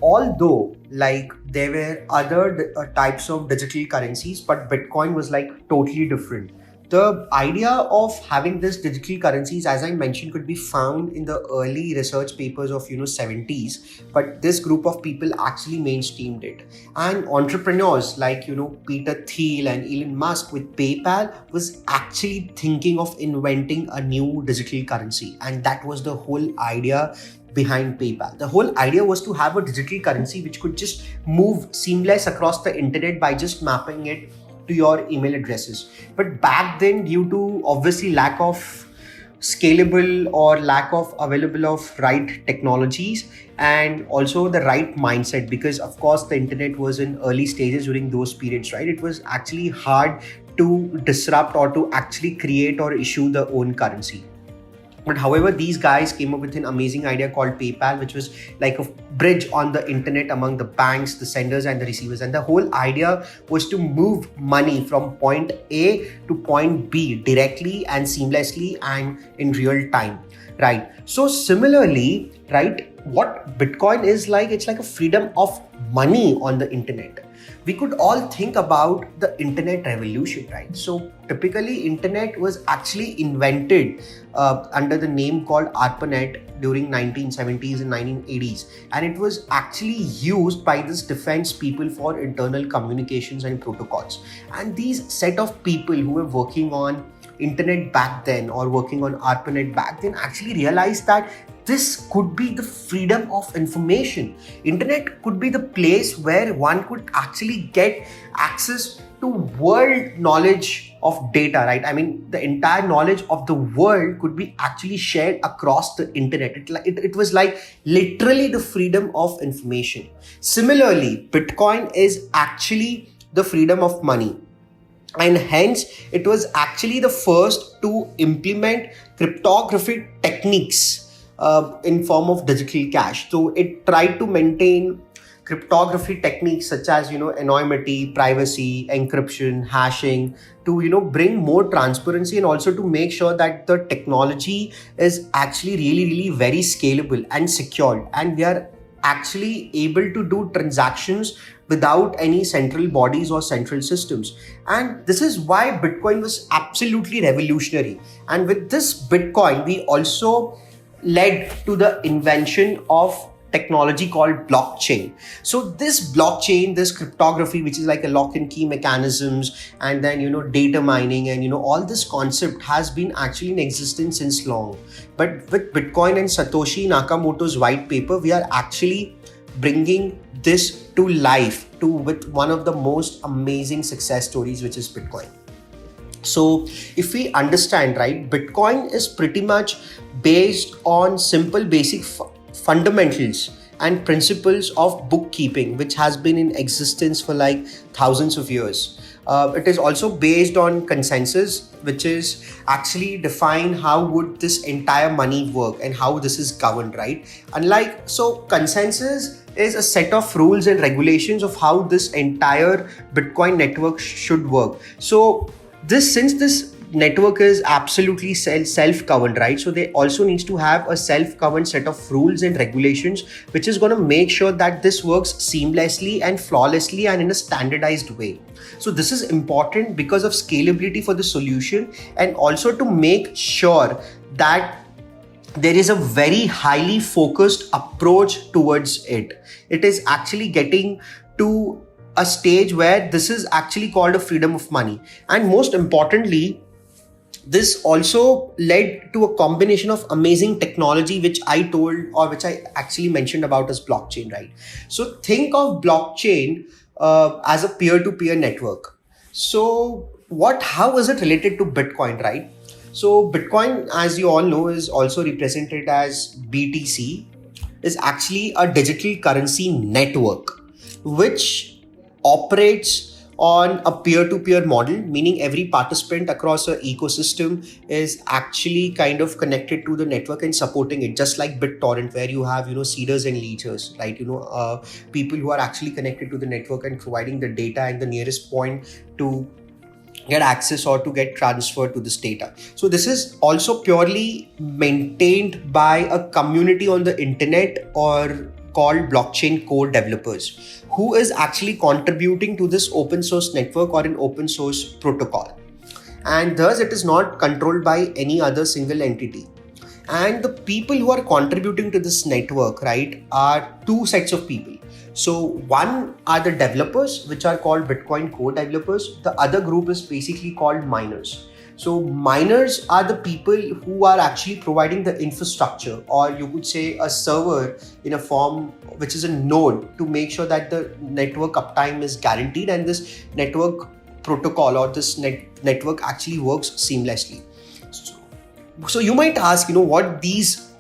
although like there were other types of digital currencies, but Bitcoin was like totally different. The idea of having this digital currencies, as I mentioned, could be found in the early research papers of 70s, but this group of people actually mainstreamed it. And entrepreneurs like Peter Thiel and Elon Musk with PayPal was actually thinking of inventing a new digital currency, and that was the whole idea behind PayPal. The whole idea was to have a digital currency which could just move seamless across the internet by just mapping it to your email addresses. But back then, due to obviously lack of scalable or lack of available of right technologies and also the right mindset, because of course the internet was in early stages during those periods, right? It was actually hard to disrupt or to actually create or issue the own currency. But however, these guys came up with an amazing idea called PayPal, which was like a bridge on the internet among the banks, the senders and the receivers. And the whole idea was to move money from point A to point B directly and seamlessly and in real time, right? So similarly, right, what Bitcoin is like, it's like a freedom of money on the internet. We could all think about the internet revolution, right? So typically internet was actually invented under the name called ARPANET during 1970s and 1980s, and it was actually used by this defense people for internal communications and protocols. And these set of people who were working on internet back then or working on ARPANET back then actually realized that this could be the freedom of information. Internet could be the place where one could actually get access to world knowledge of data, right? I mean, the entire knowledge of the world could be actually shared across the internet. It was like literally the freedom of information. Similarly, Bitcoin is actually the freedom of money. And hence, it was actually the first to implement cryptographic techniques in form of digital cash. So it tried to maintain cryptography techniques such as anonymity, privacy, encryption, hashing to bring more transparency and also to make sure that the technology is actually really very scalable and secured, and we are actually able to do transactions without any central bodies or central systems. And this is why Bitcoin was absolutely revolutionary. And with this Bitcoin, we also led to the invention of technology called blockchain. So this blockchain, this cryptography, which is like a lock and key mechanisms, and then data mining, and all this concept has been actually in existence since long. But with Bitcoin and Satoshi Nakamoto's white paper, we are actually bringing this to life with one of the most amazing success stories, which is Bitcoin. So if we understand, right, Bitcoin is pretty much based on simple basic fundamentals and principles of bookkeeping, which has been in existence for like thousands of years. It is also based on consensus, which is actually define how would this entire money work and how this is governed, right? Consensus is a set of rules and regulations of how this entire Bitcoin network should work. So since this network is absolutely self-governed, right? So they also needs to have a self-governed set of rules and regulations, which is going to make sure that this works seamlessly and flawlessly and in a standardized way. So this is important because of scalability for the solution, and also to make sure that there is a very highly focused approach towards it. It is actually getting to a stage where this is actually called a freedom of money. And most importantly, this also led to a combination of amazing technology, which I actually mentioned about as blockchain, right? So think of blockchain as a peer-to-peer network. So how is it related to Bitcoin, right? So Bitcoin, as you all know, is also represented as BTC, is actually a digital currency network, which operates on a peer-to-peer model, meaning every participant across an ecosystem is actually kind of connected to the network and supporting it, just like BitTorrent, where you have seeders and leechers, right? People who are actually connected to the network and providing the data and the nearest point to get access or to get transferred to this data. So this is also purely maintained by a community on the internet or called blockchain code developers, who is actually contributing to this open source network or an open source protocol. And thus it is not controlled by any other single entity. And the people who are contributing to this network, right, are two sets of people. So one are the developers, which are called Bitcoin code developers. The other group is basically called miners. So miners are the people who are actually providing the infrastructure, or you could say a server in a form which is a node, to make sure that the network uptime is guaranteed and this network protocol or this network actually works seamlessly. So you might ask, what these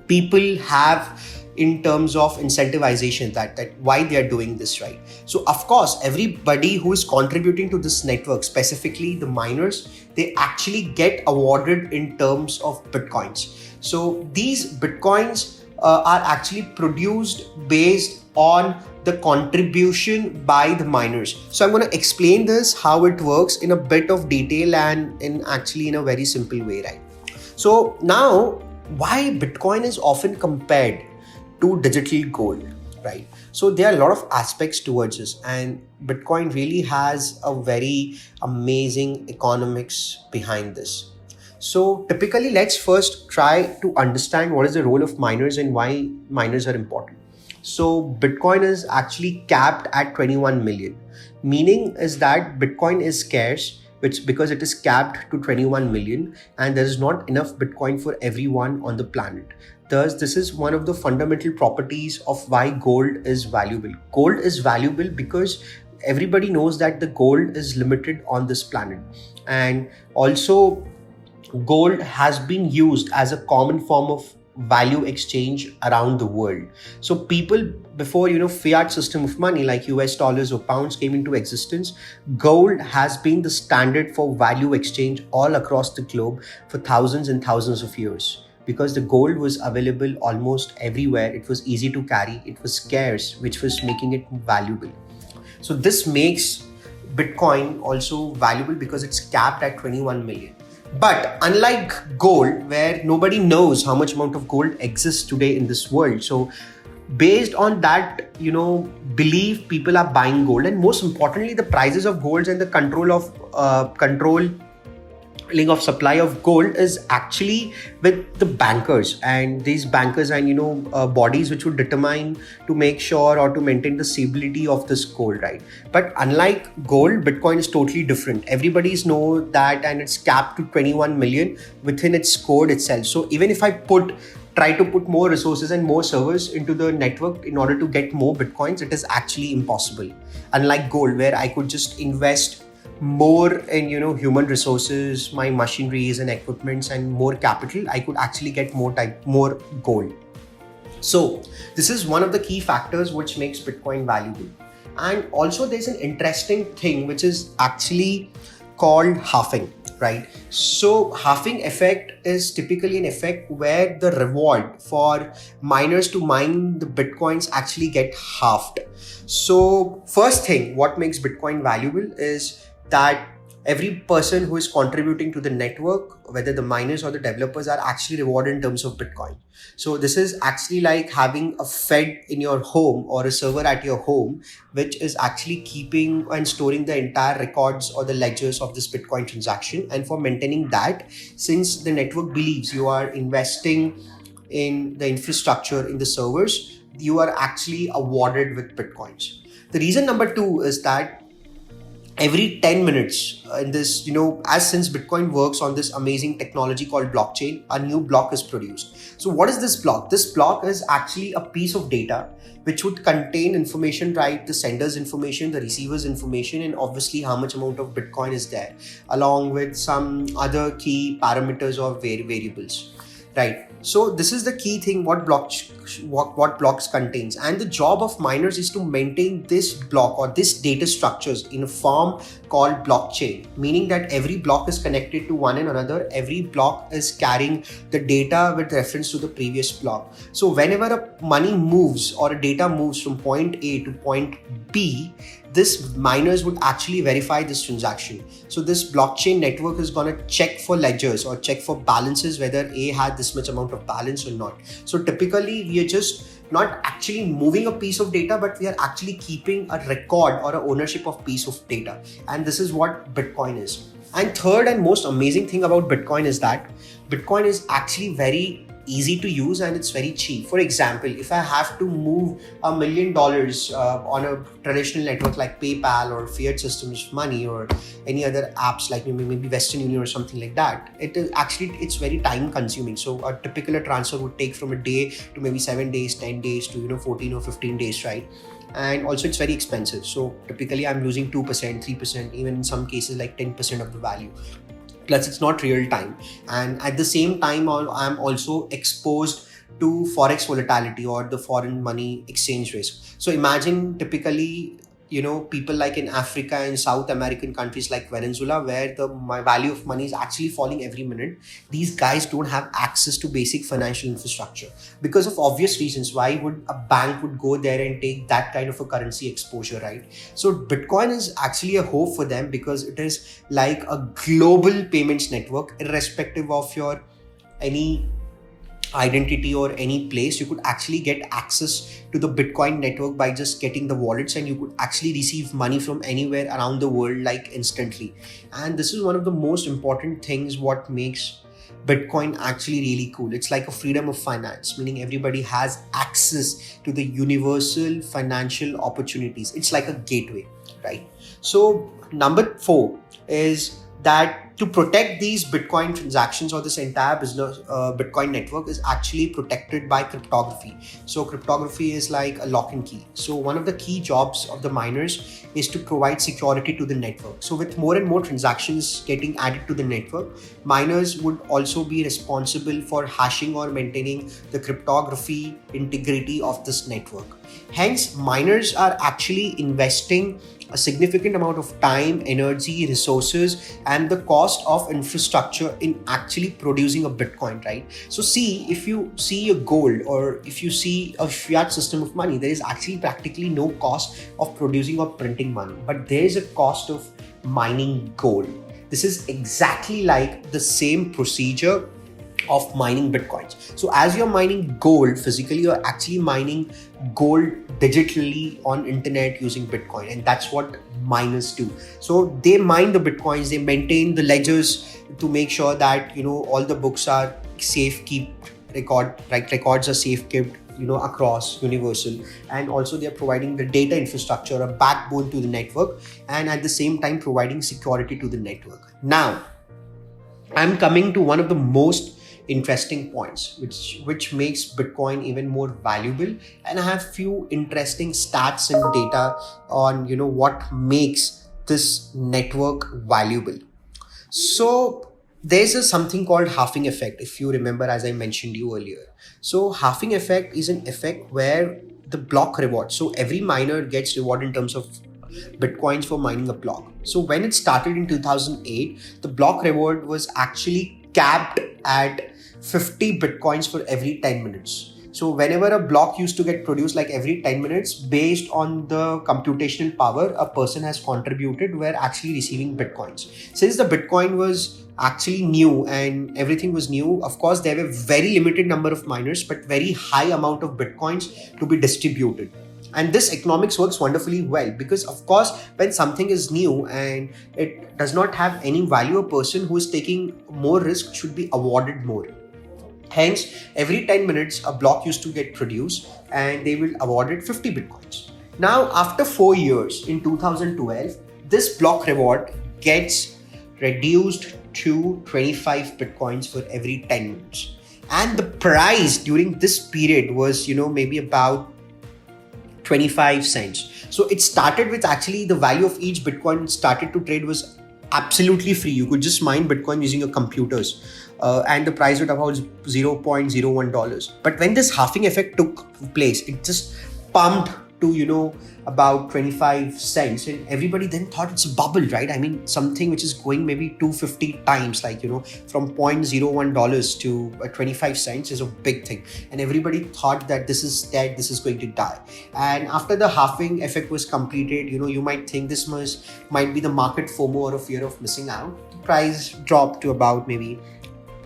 people have in terms of incentivization, that why they are doing this, right? So of course, everybody who is contributing to this network, specifically the miners, they actually get awarded in terms of bitcoins. So these bitcoins are actually produced based on the contribution by the miners. So I'm going to explain this, how it works in a bit of detail and in a very simple way, right? So now, why Bitcoin is often compared to digital gold, right? So there are a lot of aspects towards this, and Bitcoin really has a very amazing economics behind this. So typically, let's first try to understand what is the role of miners and why miners are important. So Bitcoin is actually capped at 21 million. Meaning is that Bitcoin is scarce, which because it is capped to 21 million, and there is not enough Bitcoin for everyone on the planet. Thus, this is one of the fundamental properties of why gold is valuable. Gold is valuable because everybody knows that the gold is limited on this planet. And also, gold has been used as a common form of value exchange around the world. So people before fiat system of money like US dollars or pounds came into existence, gold has been the standard for value exchange all across the globe for thousands and thousands of years. Because the gold was available almost everywhere, it was easy to carry, it was scarce, which was making it valuable. So this makes Bitcoin also valuable because it's capped at 21 million. But unlike gold, where nobody knows how much amount of gold exists today in this world, so based on that, belief, people are buying gold, and most importantly, the prices of gold and the controlling of supply of gold is actually with the bankers, and these bankers and bodies which would determine to make sure or to maintain the stability of this gold, right? But unlike gold, Bitcoin is totally different. Everybody's know that, and it's capped to 21 million within its code itself. So even if I try to put more resources and more servers into the network in order to get more Bitcoins, it is actually impossible. Unlike gold, where I could just invest more in human resources, my machineries and equipments, and more capital, I could actually get more gold. So this is one of the key factors which makes Bitcoin valuable. And also there's an interesting thing which is actually called halving, right? So halving effect is typically an effect where the reward for miners to mine the Bitcoins actually get halved. So first thing, what makes Bitcoin valuable is that every person who is contributing to the network, whether the miners or the developers, are actually rewarded in terms of Bitcoin. So this is actually like having a Fed in your home or a server at your home, which is actually keeping and storing the entire records or the ledgers of this Bitcoin transaction. And for maintaining that, since the network believes you are investing in the infrastructure, in the servers, you are actually awarded with Bitcoins. The reason number two is that every 10 minutes in this, as since Bitcoin works on this amazing technology called blockchain, a new block is produced. So what is this block? This block is actually a piece of data which would contain information, right? The sender's information, the receiver's information, and obviously how much amount of Bitcoin is there, along with some other key parameters or variables, right? So this is the key thing what blocks contains, and the job of miners is to maintain this block or this data structures in a form called blockchain, meaning that every block is connected to one another. Every block is carrying the data with reference to the previous block. So whenever a money moves or a data moves from point A to point B, this miners would actually verify this transaction. So this blockchain network is going to check for ledgers or check for balances, whether A had this much amount amount of balance or not. So typically we are just not actually moving a piece of data, but we are actually keeping a record or a ownership of piece of data. And this is what Bitcoin is. And third and most amazing thing about Bitcoin is that Bitcoin is actually very easy to use and it's very cheap. For example, if I have to move $1 million on a traditional network like PayPal or fiat systems of money or any other apps like maybe Western Union or something like that, it's very time consuming. So a typical transfer would take from a day to maybe 7 days, 10 days to 14 or 15 days, right? And also it's very expensive. So typically I'm losing 2%, 3%, even in some cases like 10% of the value. Plus it's not real time. And at the same time, I'm also exposed to forex volatility or the foreign money exchange risk. So imagine typically, people like in Africa and South American countries like Venezuela, where my value of money is actually falling every minute. These guys don't have access to basic financial infrastructure because of obvious reasons. Why would a bank would go there and take that kind of a currency exposure, right? So Bitcoin is actually a hope for them because it is like a global payments network, irrespective of your any identity or any place. You could actually get access to the Bitcoin network by just getting the wallets, and you could actually receive money from anywhere around the world like instantly. And this is one of the most important things what makes Bitcoin actually really cool. It's like a freedom of finance, meaning everybody has access to the universal financial opportunities. It's like a gateway, right? So number 4 is that to protect these Bitcoin transactions or this entire business Bitcoin network is actually protected by cryptography. So cryptography is like a lock and key. So one of the key jobs of the miners is to provide security to the network. So with more and more transactions getting added to the network, miners would also be responsible for hashing or maintaining the cryptography integrity of this network. Hence, miners are actually investing a significant amount of time, energy, resources, and the cost of infrastructure in actually producing a Bitcoin, right? So if you see a gold or if you see a fiat system of money, there is actually practically no cost of producing or printing money, but there is a cost of mining gold. This is exactly like the same procedure of mining Bitcoins. So as you're mining gold physically, you're actually mining gold digitally on internet using Bitcoin, and that's what miners do. So they mine the Bitcoins, they maintain the ledgers to make sure that all the books are safe, records are safe kept across universal, and also they are providing the data infrastructure, a backbone to the network, and at the same time providing security to the network. Now I'm coming to one of the most interesting points which makes Bitcoin even more valuable, and I have few interesting stats and data on what makes this network valuable. So there's something called halving effect, if you remember, as I mentioned you earlier. So halving effect is an effect where the block reward, so every miner gets reward in terms of Bitcoins for mining a block. So when it started in 2008, the block reward was actually capped at 50 Bitcoins for every 10 minutes. So whenever a block used to get produced, like every 10 minutes, based on the computational power a person has contributed, were actually receiving Bitcoins. Since the Bitcoin was actually new and everything was new, of course, there were very limited number of miners, but very high amount of Bitcoins to be distributed. And this economics works wonderfully well because, of course, when something is new and it does not have any value, a person who is taking more risk should be awarded more. Hence, every 10 minutes, a block used to get produced and they will awarded 50 Bitcoins. Now, after 4 years, in 2012, this block reward gets reduced to 25 Bitcoins for every 10 minutes. And the price during this period was, maybe about 25 cents. So it started with actually the value of each Bitcoin started to trade was absolutely free. You could just mine Bitcoin using your computers. And the price was about $0.01. But when this halving effect took place, it just pumped to, about 25 cents. And everybody then thought it's a bubble, right? I mean, something which is going maybe 250 times, like, from $0.01 to 25 cents is a big thing. And everybody thought that this is dead, this is going to die. And after the halving effect was completed, you might think this might be the market FOMO or a fear of missing out. The price dropped to about maybe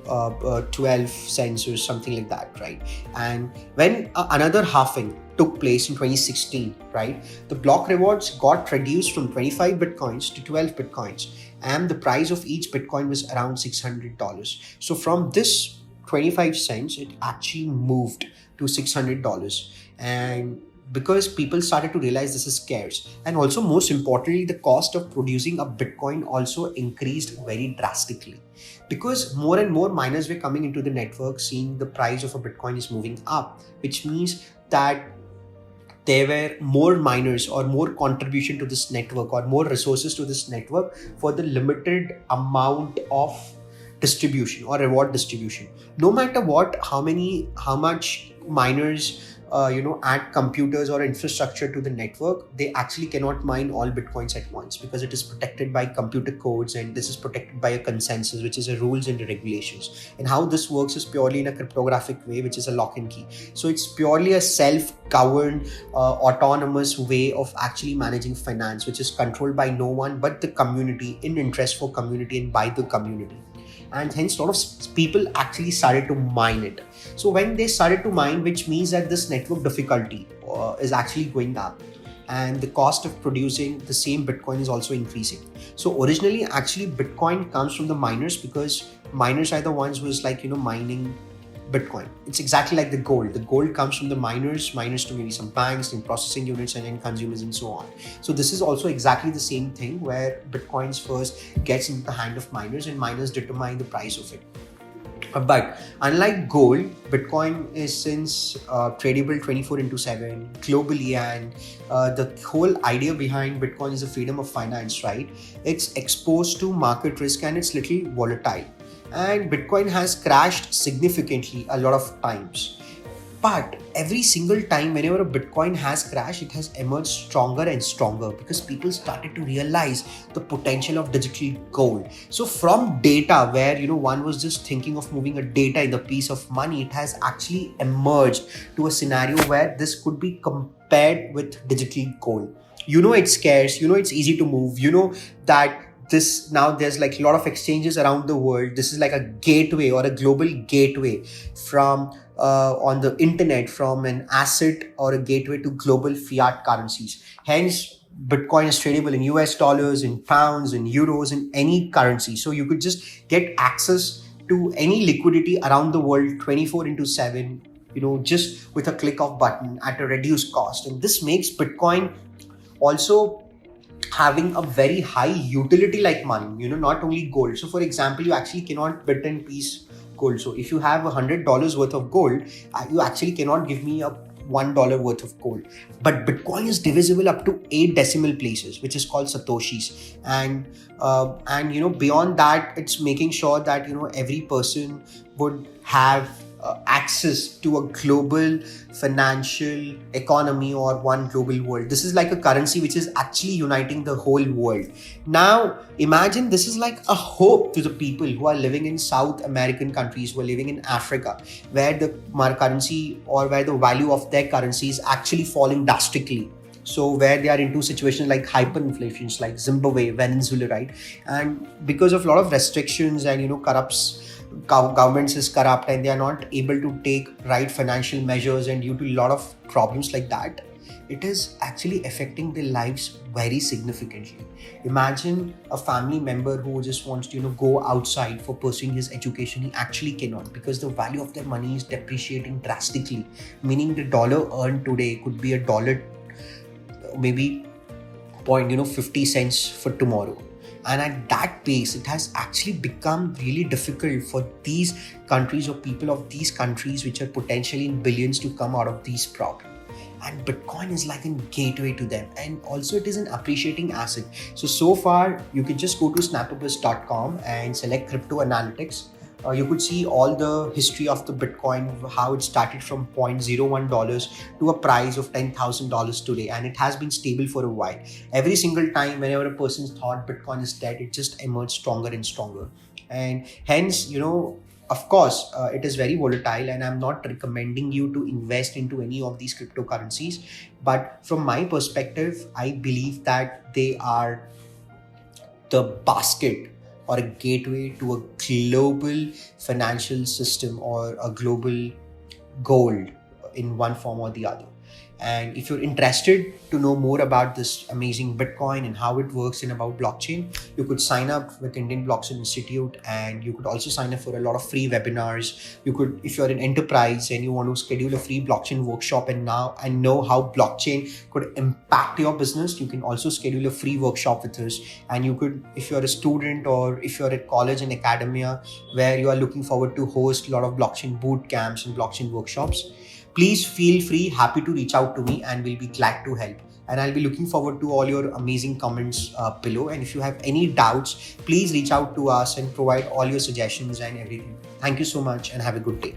12 cents or something like that, right? And when another halving took place in 2016, right, the block rewards got reduced from 25 bitcoins to 12 bitcoins, and the price of each bitcoin was around $600. So from this 25 cents, it actually moved to $600. And because people started to realize this is scarce, and also most importantly, the cost of producing a bitcoin also increased very drastically, because more and more miners were coming into the network, seeing the price of a bitcoin is moving up, which means that there were more miners or more contribution to this network or more resources to this network for the limited amount of distribution or reward distribution. No matter what, how much miners add computers or infrastructure to the network, they actually cannot mine all bitcoins at once, because it is protected by computer codes, and this is protected by a consensus, which is a rules and regulations. And how this works is purely in a cryptographic way, which is a lock and key. So it's purely a self-governed, autonomous way of actually managing finance, which is controlled by no one but the community, in interest for community and by the community. And hence a lot of people actually started to mine it. So when they started to mine, which means that this network difficulty is actually going up, and the cost of producing the same bitcoin is also increasing. So originally, actually, bitcoin comes from the miners, because miners are the ones who is mining Bitcoin. It's exactly like the gold. The gold comes from the miners to maybe some banks and processing units and end consumers and so on. So this is also exactly the same thing, where Bitcoins first gets into the hand of miners, and miners determine the price of it. But unlike gold, Bitcoin is since tradable 24/7 globally, and the whole idea behind Bitcoin is the freedom of finance, right? It's exposed to market risk and it's little volatile. And Bitcoin has crashed significantly a lot of times. But every single time, whenever a Bitcoin has crashed, it has emerged stronger and stronger, because people started to realize the potential of digital gold. So from data, where one was just thinking of moving a data in the piece of money, it has actually emerged to a scenario where this could be compared with digital gold. It's scarce. It's easy to move. That this now there's like a lot of exchanges around the world. This is like a gateway or a global gateway from on the internet, from an asset or a gateway to global fiat currencies. Hence, Bitcoin is tradable in US dollars, in pounds, in euros, in any currency. So you could just get access to any liquidity around the world 24/7, just with a click of button at a reduced cost. And this makes Bitcoin also having a very high utility like money, not only gold. So for example, you actually cannot bit and piece gold. So if you have $100 worth of gold, you actually cannot give me a $1 worth of gold. But Bitcoin is divisible up to 8 decimal places, which is called satoshis. And beyond that, it's making sure that every person would have access to a global financial economy or one global world. This is like a currency which is actually uniting the whole world. Now, imagine this is like a hope to the people who are living in South American countries, who are living in Africa, where the currency or where the value of their currency is actually falling drastically. So where they are into situations like hyperinflations, like Zimbabwe, Venezuela, right? And because of a lot of restrictions and governments is corrupt, and they are not able to take right financial measures, and due to a lot of problems like that, it is actually affecting their lives very significantly. Imagine a family member who just wants to go outside for pursuing his education. He actually cannot, because the value of their money is depreciating drastically, meaning the dollar earned today could be a dollar maybe 50 cents for tomorrow. And at that pace, it has actually become really difficult for these countries or people of these countries, which are potentially in billions, to come out of these problems. And Bitcoin is like a gateway to them. And also it is an appreciating asset. So far, you can just go to snapabus.com and select crypto analytics. You could see all the history of the Bitcoin, how it started from $0.01 to a price of $10,000 today. And it has been stable for a while. Every single time, whenever a person thought Bitcoin is dead, it just emerged stronger and stronger. And hence, of course, it is very volatile, and I'm not recommending you to invest into any of these cryptocurrencies. But from my perspective, I believe that they are the basket or a gateway to a global financial system or a global gold in one form or the other. And if you're interested to know more about this amazing Bitcoin and how it works in about blockchain, you could sign up with Indian Blockchain Institute, and you could also sign up for a lot of free webinars. You could, if you're an enterprise and you want to schedule a free blockchain workshop and know how blockchain could impact your business, you can also schedule a free workshop with us. And you could, if you're a student or if you're at college and academia where you are looking forward to host a lot of blockchain boot camps and blockchain workshops, please feel free, happy to reach out to me, and we'll be glad to help. And I'll be looking forward to all your amazing comments below. And if you have any doubts, please reach out to us and provide all your suggestions and everything. Thank you so much and have a good day.